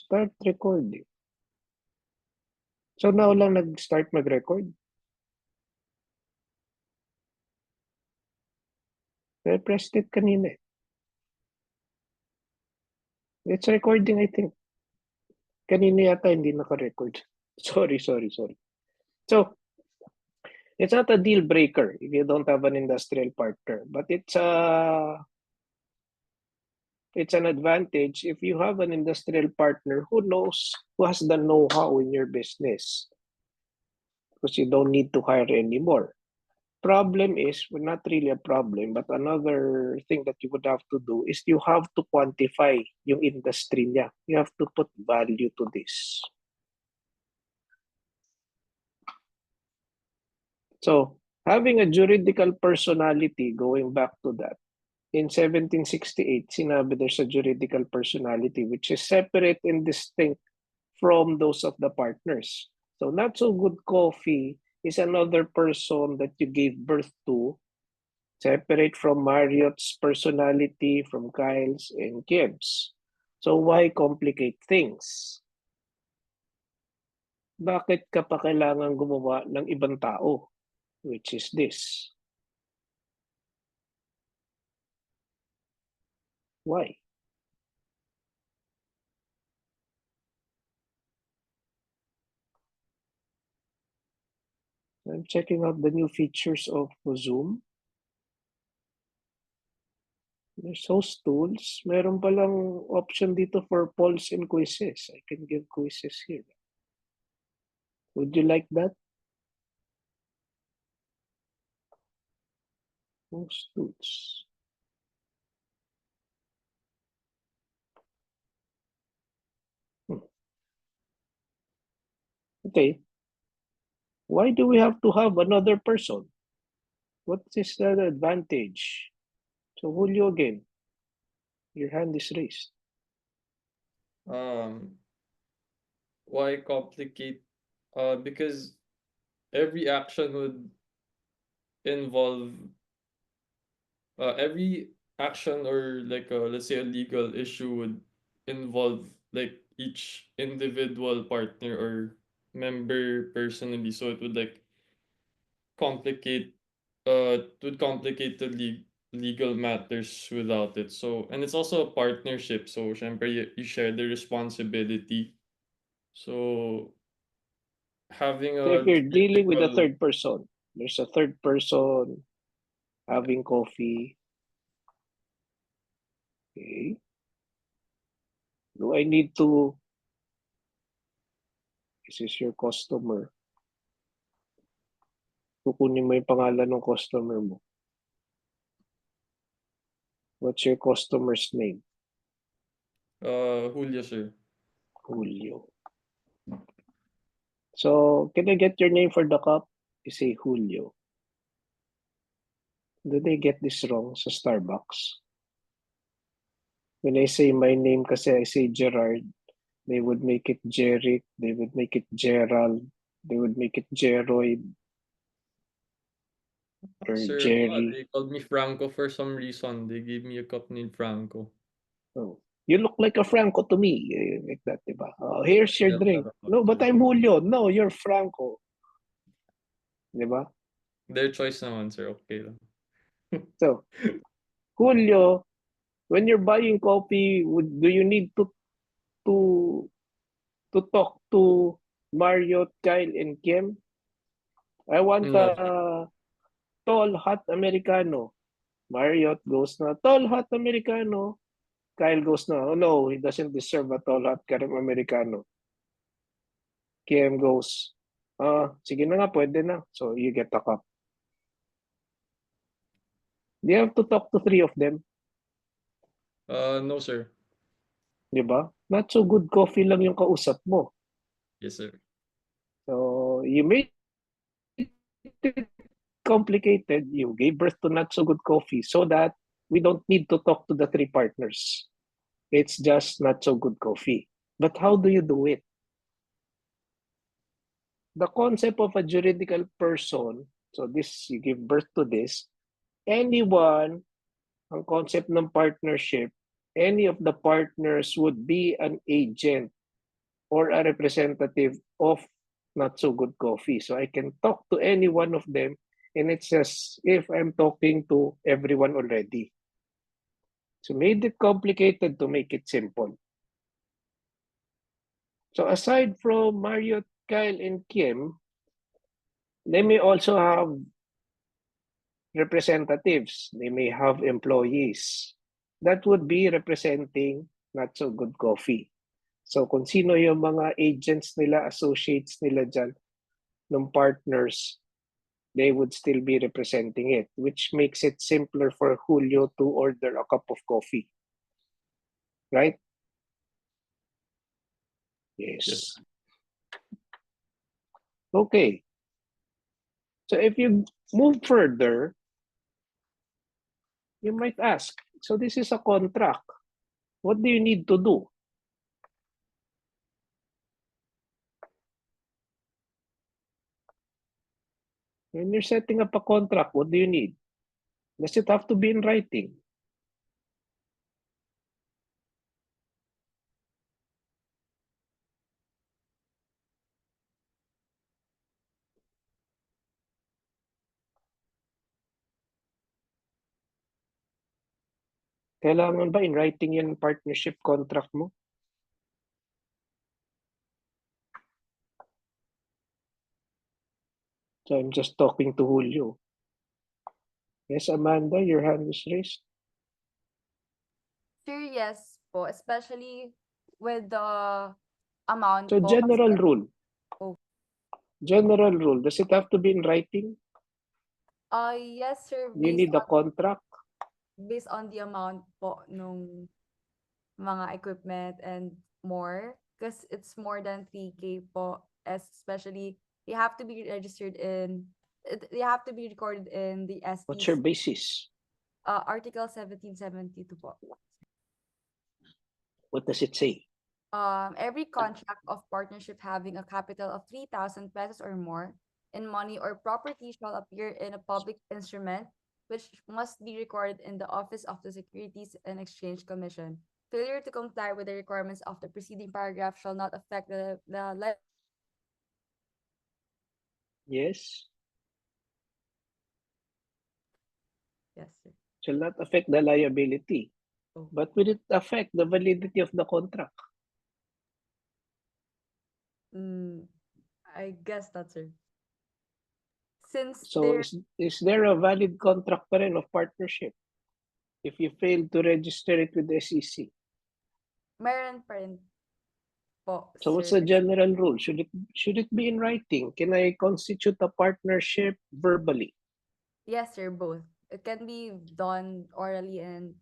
Start recording. So now lang nag-start mag-record. I pressed it kanina. It's recording, I think. Kanina yata hindi naka-record. Sorry. So, it's not a deal breaker if you don't have an industrial partner, but it's an advantage if you have an industrial partner who has the know-how in your business, because you don't need to hire anymore. Problem is, well, not really a problem, but another thing that you would have to do is you have to quantify yung industry niya. You have to put value to this. So, having a juridical personality, going back to that, in 1768, sinabi there's a juridical personality which is separate and distinct from those of the partners. So, Not So Good Coffee is another person that you gave birth to, separate from Marriott's personality, from Kyle's and Kim's. So why complicate things? Bakit ka pa kailangan gumawa ng ibang tao? Which is this. Why? I'm checking out the new features of Zoom. There's host tools. Meron palang option dito for polls and quizzes. I can give quizzes here. Would you like that? Host tools. Okay. Why do we have to have another person? What is the advantage? So Julio again, your hand is raised. Why complicate? Because every action would involve every action, or like let's say a legal issue would involve like each individual partner or member personally, so it would like complicate it would complicate the legal matters without it. So, and it's also a partnership, so syempre you share the responsibility. So having So if a you're dealing with a juridical third person, there's a third person having coffee. Okay. Do I need to, this is your customer. Kukunin mo yung pangalan ng customer mo. What's your customer's name? Julio, sir. Julio. So can I get your name for the cup? You say Julio. Do they get this wrong sa Starbucks? When I say my name kasi I say Gerard, they would make it Jeric, they would make it Gerald, they would make it Jeroid or Sir, Jerry. they called me Franco for some reason. They gave me a cup named Franco. Oh, you look like a Franco to me. Like that, diba? Oh, here's your Joke drink. lang po, No, but sir. I'm Julio. No, you're Franco. Diba? Their choice naman, sir. Okay lang. So, Julio, when you're buying coffee, do you need to to talk to Mario, Kyle, and Kim? I want No, sir. a tall, hot Americano. Marriott goes na, tall, hot Americano. Kyle goes na, oh no, he doesn't deserve a tall, hot Americano. Kim goes, sige na nga, pwede na. So you get a cup. You have to talk to three of them. No, sir. Di ba? Not so good coffee lang yung kausap mo. Yes, sir. So you made it complicated. You gave birth to not so good coffee so that we don't need to talk to the three partners. It's just not so good coffee. But how do you do it? The concept of a juridical person, so this, you give birth to this, anyone, ang concept ng partnership, any of the partners would be an agent or a representative of Not So Good Coffee. So I can talk to any one of them, and it's as if I'm talking to everyone already. So made it complicated to make it simple. So aside from Marriott, Kyle, and Kim, they may also have representatives. They may have employees. That would be representing Not So Good Coffee. So kung sino yung mga agents nila, associates nila dyan, ng partners, they would still be representing it, which makes it simpler for Julio to order a cup of coffee. Right? Yes. Okay. So if you move further, you might ask, so this is a contract. What do you need to do? When you're setting up a contract, what do you need? Does it have to be in writing? Kailangan ba in writing yan partnership contract mo? So I'm just talking to Julio. Yes, Amanda, your hand is raised. Sure, yes po, especially with the amount So po general kasi rule. Oh. General rule. Does it have to be in writing? Yes sir, You need a contract? based on the amount po nung mga equipment and more, because it's more than 3K po, especially you have to be registered in you have to be recorded in the What's your SEC, basis? Article 1772 po. What does it say? Every contract of partnership having a capital of 3,000 pesos or more in money or property shall appear in a public instrument, which must be recorded in the Office of the Securities and Exchange Commission. Failure to comply with the requirements of the preceding paragraph shall not affect the Yes. Yes, sir. Shall not affect the liability. Oh. But will it affect the validity of the contract? I guess that's sir. Since So there is there a valid contract pa rin of partnership if you fail to register it with the SEC? meron pa rin po, So what's sir. the general rule? Should it be in writing? Can I constitute a partnership verbally? Yes, sir, both. It can be done orally and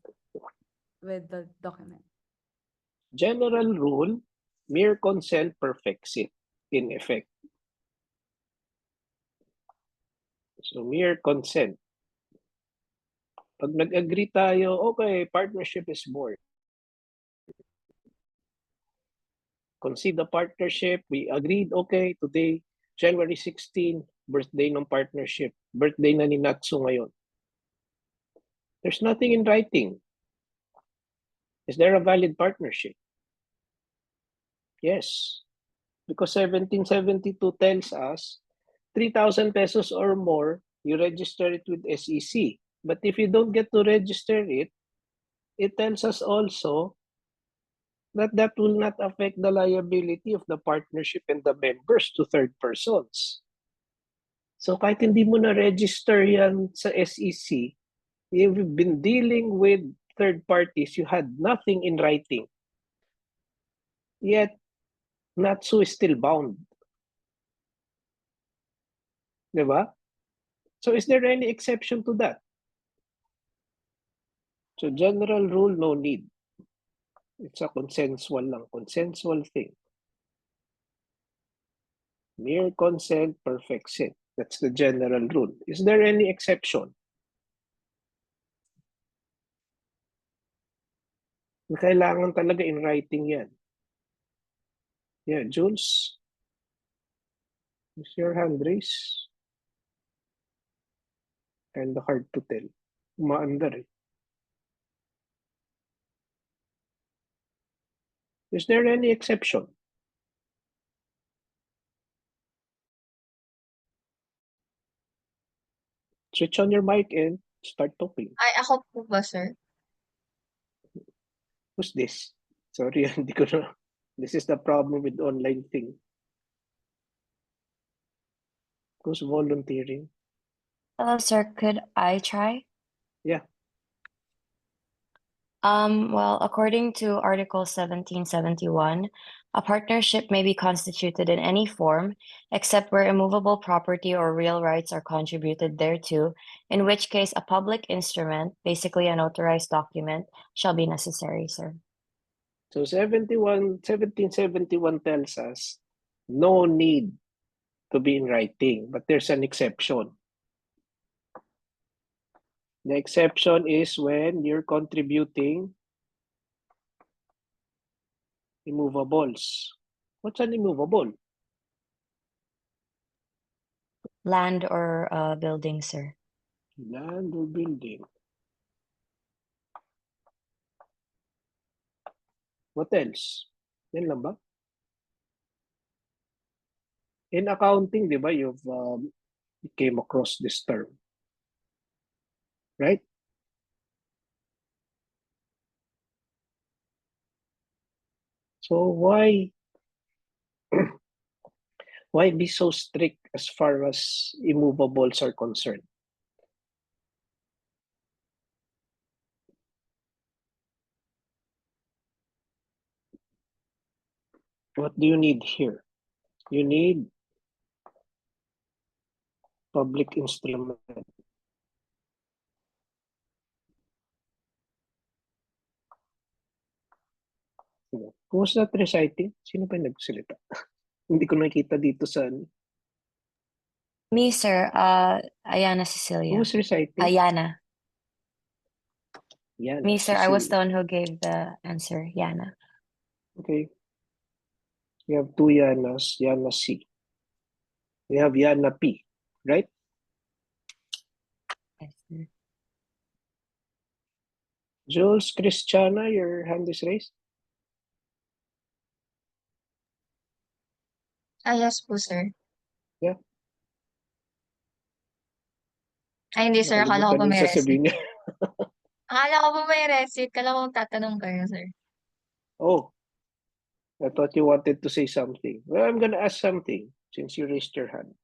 with the document. General rule, mere consent perfects it in effect. So mere consent. Pag nag-agree tayo, okay, partnership is born. Concede the partnership, we agreed, okay, today, January 16, birthday ng partnership. Birthday na ni Natsu ngayon. There's nothing in writing. Is there a valid partnership? Yes. Because 1772 tells us 3,000 pesos or more, you register it with SEC. But if you don't get to register it, it tells us also that will not affect the liability of the partnership and the members to third persons. So kahit hindi mo na-register yan sa SEC, you've been dealing with third parties, you had nothing in writing. Yet, Natsu is still bound. Diba? So is there any exception to that? So general rule, no need. It's a consensual lang, consensual thing. Mere consent perfects it. That's the general rule. Is there any exception? Kailangan talaga in writing yan. Yeah, Jules? Is your hand raised? Kind of hard to tell. Umaandar eh. Is there any exception? Switch on your mic and start talking. Ay, ako po ba, sir? Who's this? Sorry, hindi ko na. This is the problem with online thing. Who's volunteering? Hello, sir. Could I try? Yeah. Well, according to Article 1771, a partnership may be constituted in any form except where immovable property or real rights are contributed thereto, in which case a public instrument, basically an authorized document, shall be necessary, sir. So 1771 tells us no need to be in writing, but there's an exception. The exception is when you're contributing immovables. What's an immovable? Land or building, sir. Land or building. What else? Yan lang ba? In accounting, di ba, you came across this term. Right? So why be so strict as far as immovables are concerned? What do you need here? You need public instrument. Who was that reciting? Sino ba yung nagsalita? Hindi ko nakita dito sa... Me, sir. Ayana Cecilia. Who was reciting? Yana. Yana, Me, sir. I was Cecilia. the one who gave the answer. Yana. Okay. We have two Yanas, Yana C. We have Yana P, right? Yes, sir. Jules, Christiana, your hand is raised. Yes po, sir. Yeah. Ay, hindi, sir. Akala ko Nakalimutan pa yung may sasabihin receipt. niya. Akala ko pa may receipt. Akala ko tatanong kayo, sir. Oh, I thought you wanted to say something. Well, I'm gonna ask something since you raised your hand.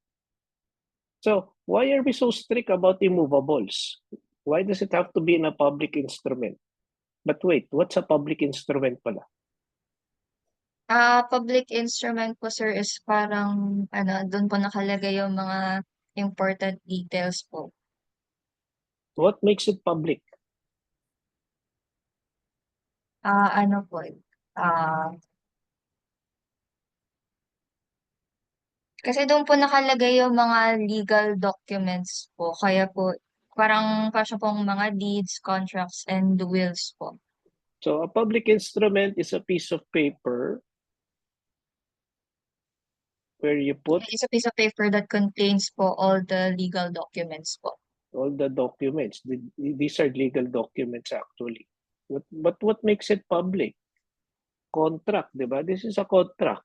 So, why are we so strict about immovables? Why does it have to be in a public instrument? But wait, what's a public instrument pala? Public instrument po, sir, is parang, doon po nakalagay yung mga important details po. What makes it public? Ano po, kasi doon po nakalagay yung mga legal documents po. Kaya po, parang siya pong mga deeds, contracts, and wills po. So, a public instrument is a piece of paper where you put It's a piece of paper that contains po all the legal documents po. all the documents. These are legal documents actually. But what makes it public? Contract, di ba? This is a contract.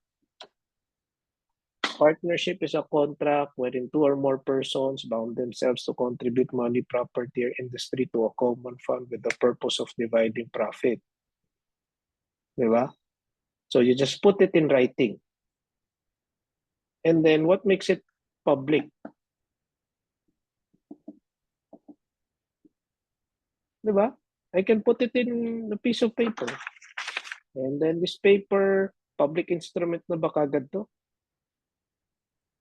Partnership is a contract wherein two or more persons bound themselves to contribute money, property, or industry to a common fund with the purpose of dividing profit. Di ba? So you just put it in writing. And then what makes it public? Di ba? I can put it in a piece of paper. And then this paper, public instrument na ba kagad to?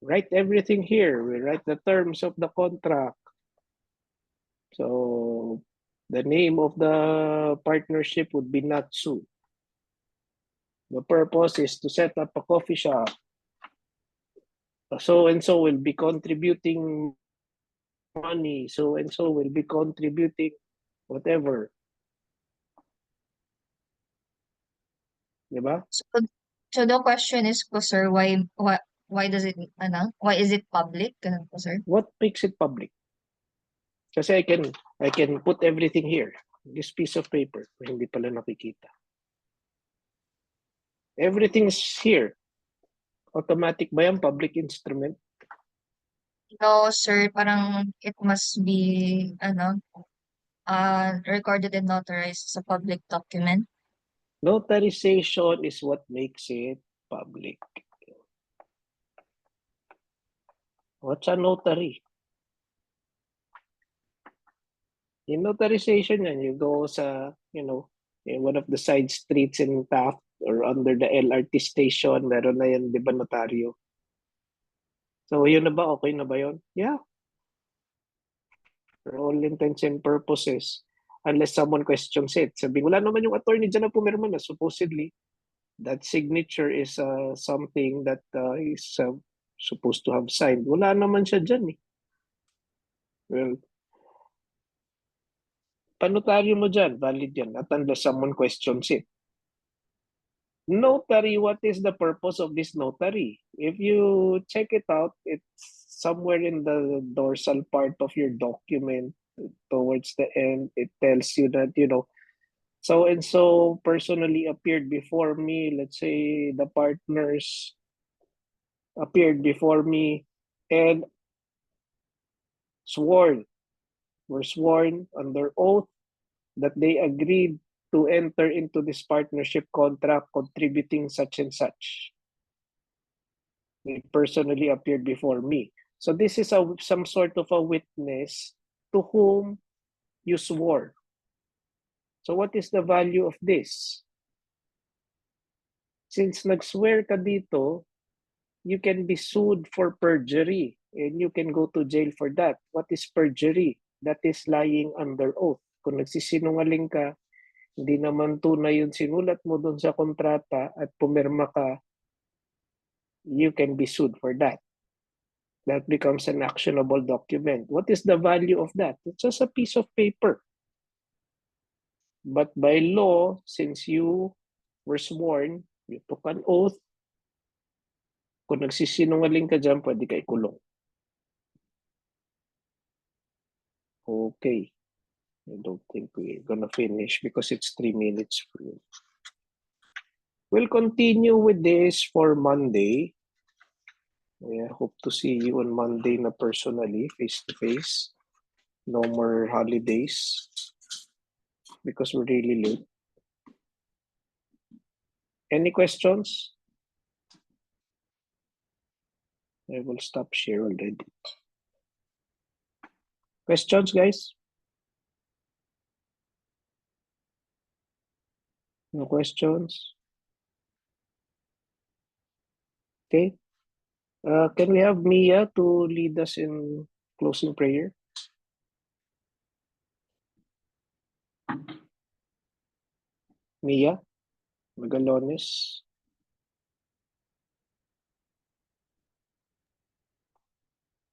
Write everything here. We write the terms of the contract. So the name of the partnership would be Natsu. The purpose is to set up a coffee shop. So and so will be contributing money. So and so will be contributing whatever. Diba? So the question is po, sir, why does it, why is it public? Ganun po, sir. What makes it public? Kasi I can put everything here. This piece of paper. Hindi pala nakikita. Everything's here. Automatic ba yan? Public instrument? No, sir, parang it must be, recorded and notarized as a public document. Notarization is what makes it public. What's a notary? In notarization yan, you go sa, in one of the side streets in Taft or under the LRT station, meron na yan, di ba, notaryo? So, yun na ba? Okay na ba yun? Yeah. For all intents and purposes. Unless someone questions it. Sabi, wala naman yung attorney dyan na pumirma na. Supposedly, that signature is something that is supposed to have signed. Wala naman siya dyan eh. Well, panotaryo mo dyan, valid yan. At unless someone questions it. Notary, what is the purpose of this notary? If you check it out, it's somewhere in the dorsal part of your document towards the end. It tells you that, so and so personally appeared before me. Let's say the partners appeared before me and were sworn under oath that they agreed to enter into this partnership contract contributing such and such. They personally appeared before me. So this is some sort of a witness to whom you swore. So what is the value of this? Since nag-swear ka dito, you can be sued for perjury and you can go to jail for that. What is perjury? That is lying under oath. Kung nagsisinungaling ka, hindi naman tunay yung sinulat mo dun sa kontrata at pumirma ka, you can be sued for that. That becomes an actionable document. What is the value of that? It's just a piece of paper. But by law, since you were sworn, you took an oath, kung nagsisinungaling ka dyan, pwede ka ikulong. Okay. I don't think we're gonna finish because it's 3 minutes. We'll continue with this for Monday. I hope to see you on Monday na personally, face-to-face. No more holidays because we're really late. Any questions? I will stop share already. Questions, guys? No questions? Okay. Can we have Mia to lead us in closing prayer? Mia Magalones.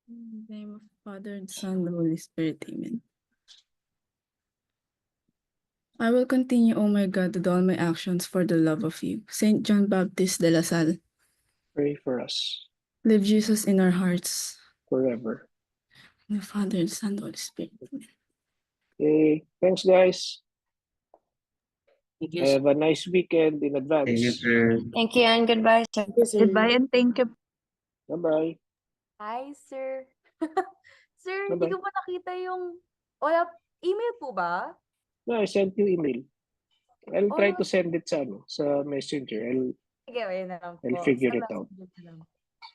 In the name of the Father, and Son, and the Holy Spirit, amen. I will continue, O my God, with all my actions for the love of you. Saint John Baptist de la Salle, Pray for us live Jesus in our hearts. forever. In the Father, and Son, and the Holy Spirit, amen. Okay. Thanks, guys. Thank you, Have a nice weekend in advance. Thank you, sir. Thank you and goodbye, sir. Goodbye and thank you. Bye-bye. Hi, sir. Sir, hindi Bye-bye. ko pa nakita yung... Wala, email po ba? No, I sent you email. I'll Oh, try to send it sa messenger. sige, ayun na lang I'll po. figure Sa it out. messenger na lang.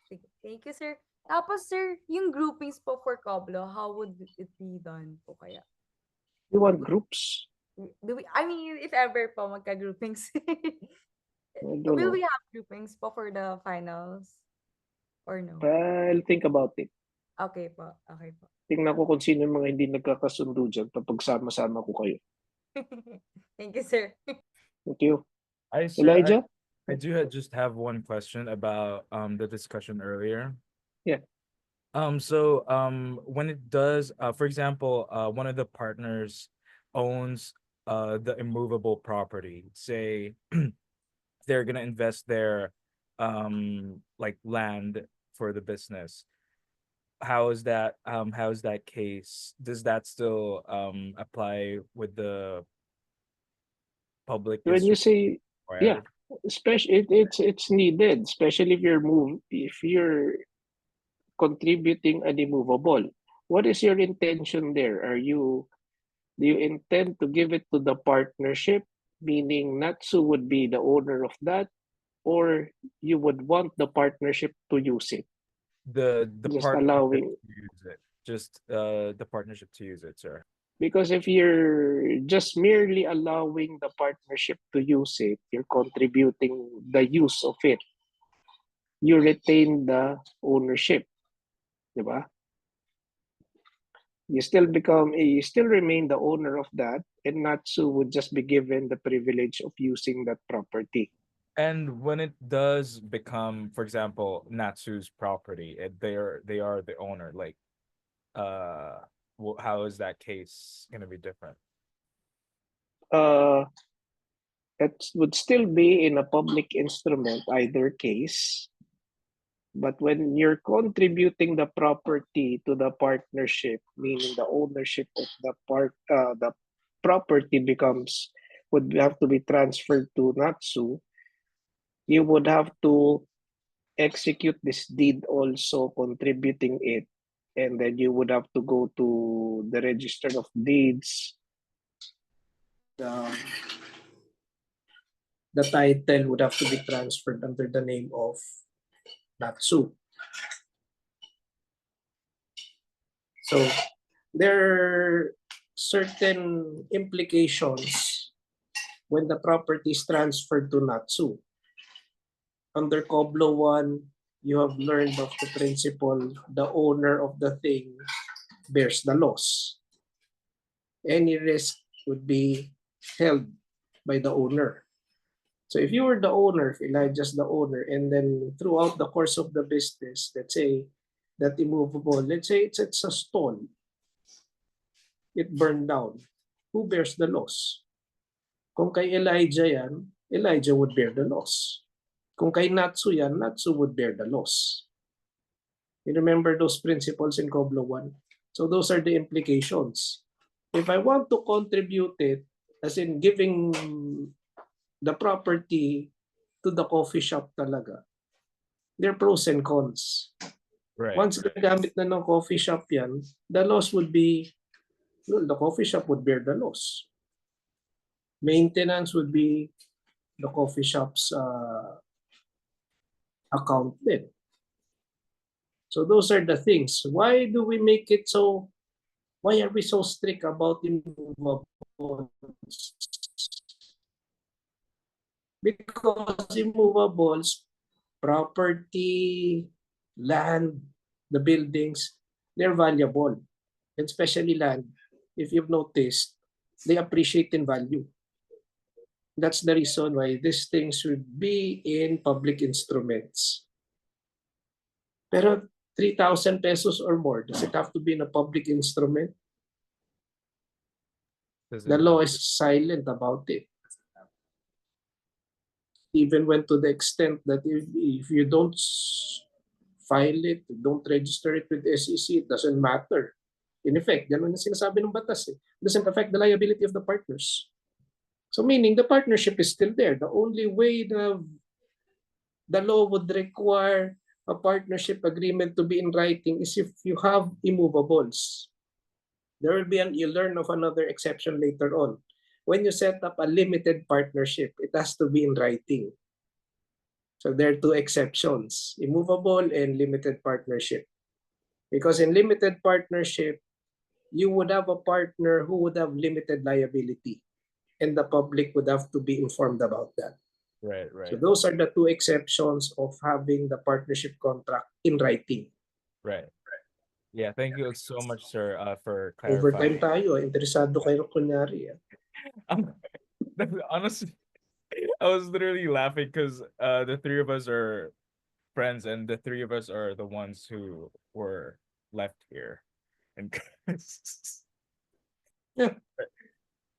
Sige, thank you, sir. Tapos, sir, yung groupings po for Coblo, how would it be done po kaya? You want groups? I mean, if ever po magka-groupings. I don't Will know. we have groupings po for the finals? Or no? I'll think about it. Okay po. Okay po. Tingnan ko kung sino yung mga hindi nagkakasundo dyan. Papagsama-sama ko kayo. Thank you, sir. Thank you. Sir, Elijah? I do just have one question about the discussion earlier. Yeah. So when it does, for example, one of the partners owns the immovable property, say they're gonna invest their like land for the business. How is that case? Does that still apply with the public When you instrument say, yeah, required? especially it's needed, especially if you're contributing an immovable. What is your intention there? Do you intend to give it to the partnership, meaning Natsu would be the owner of that, or you would want the partnership to use it? The Just partnership allowing, to use it. Just the partnership to use it, sir. because if you're just merely allowing the partnership to use it, you're contributing the use of it. You retain the ownership, di ba? You still remain the owner of that, and Natsu would just be given the privilege of using that property. And when it does become, for example, Natsu's property, they are the owner. Like, how is that case gonna be different? Uh, it would still be in a public instrument, either case. But when you're contributing the property to the partnership, meaning the ownership of the property would have to be transferred to Natsu. You would have to execute this deed also contributing it, and then you would have to go to the register of deeds. The title would have to be transferred under the name of Natsu. So there are certain implications when the property is transferred to Natsu. Under Coblo 1, you have learned of the principle, the owner of the thing bears the loss. Any risk would be held by the owner. So if you were the owner, if Elijah's the owner, and then throughout the course of the business, let's say that immovable, let's say it's a stall, it burned down, who bears the loss? Kung kay Elijah yan, Elijah would bear the loss. Kung kay Natsu yan, Natsu would bear the loss. You remember those principles in Coblo 1? So those are the implications. If I want to contribute it, as in giving the property to the coffee shop talaga, there are pros and cons. Right. Once gagamit na ng coffee shop yan, the loss would be, well, the coffee shop would bear the loss. Maintenance would be the coffee shop's account din. So those are the things. Why do we make it so, why are we so strict about immovables? Because immovables, property, land, the buildings, they're valuable. And especially land, if you've noticed, they appreciate in value. That's the reason why these things should be in public instruments. Pero 3,000 pesos or more, does it have to be in a public instrument? The law is silent about it. Even went to the extent that if you don't file it, don't register it with the SEC, it doesn't matter. In effect, ganun ang sinasabi ng batas. It doesn't affect the liability of the partners. So meaning the partnership is still there. The only way the law would require a partnership agreement to be in writing is if you have immovables. There will be you'll learn of another exception later on. When you set up a limited partnership, it has to be in writing. So there are two exceptions, immovable and limited partnership. Because in limited partnership, you would have a partner who would have limited liability, and the public would have to be informed about that. Right, right. So those are the two exceptions of having the partnership contract in writing. Right. Yeah, thank you so much, sir, for Overtime clarifying. tayo, interesado kayo kunyari. Honestly, I was literally laughing because the three of us are friends, and the three of us are the ones who were left here. And Yeah.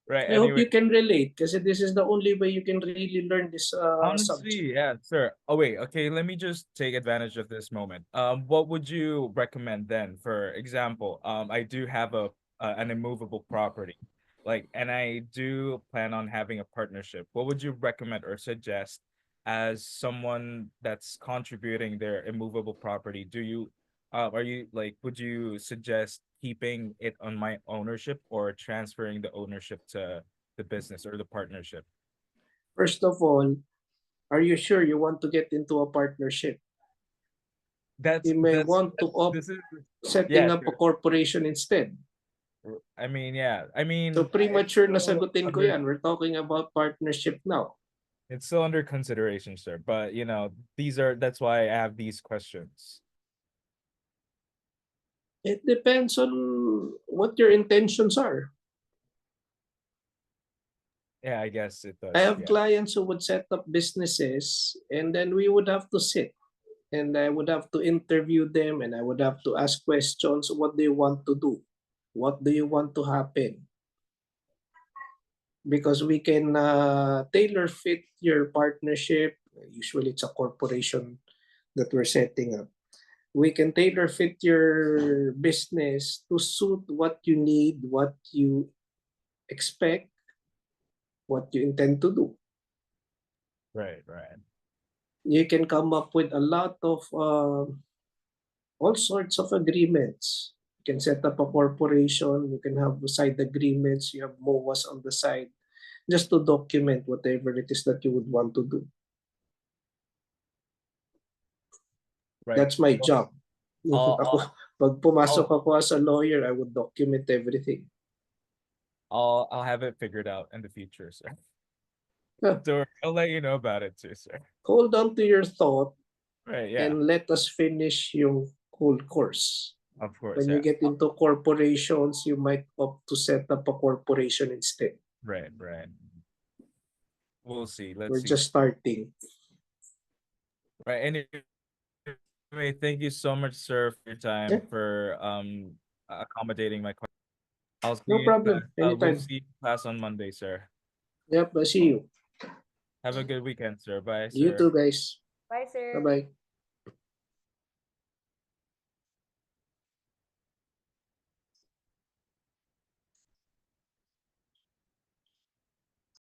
right. I hope Anyway, you can relate because this is the only way you can really learn this subject. honestly, yeah, sir. Oh wait, okay. Let me just take advantage of this moment. What would you recommend then? For example, I do have an immovable property, like, and I do plan on having a partnership. What would you recommend or suggest as someone that's contributing their immovable property? Do you are you like, would you suggest keeping it on my ownership or transferring the ownership to the business or the partnership? First of all, are you sure you want to get into a partnership? That's You may that's want to opt this is setting yeah, up a corporation instead. I mean, yeah. I mean, So premature na it's still sagutin ko under, yan. We're talking about partnership now. it's still under consideration, sir. But you know, that's why I have these questions. It depends on what your intentions are. Yeah, I guess it does. I have Yeah. clients who would set up businesses and then we would have to sit and I would have to interview them and I would have to ask questions. What do you want to do? What do you want to happen? Because we can tailor fit your partnership. Usually it's a corporation that we're setting up. We can tailor fit your business to suit what you need, what you expect, what you intend to do. Right, right. You can come up with a lot of all sorts of agreements. You can set up a corporation, you can have side agreements, you have MOAs on the side, just to document whatever it is that you would want to do. Right. That's my job. I'll- Pag pumasok ako as a lawyer, I would document everything. I'll have it figured out in the future, sir. Yeah. So I'll let you know about it too, sir. Hold on to your thought Right, yeah. and let us finish yung whole course. Of course, When yeah. you get into corporations, you might opt to set up a corporation instead. Right, right. We'll see. Let's We're see. just starting. Right. Anyway, thank you so much, sir, for your time, Yeah. for accommodating my question. I'll see No you in problem. class- we'll Anytime. see you in class on Monday, sir. Yep, I see you. Have a good weekend, sir. Bye, You sir. too, guys. Bye, sir. Bye-bye.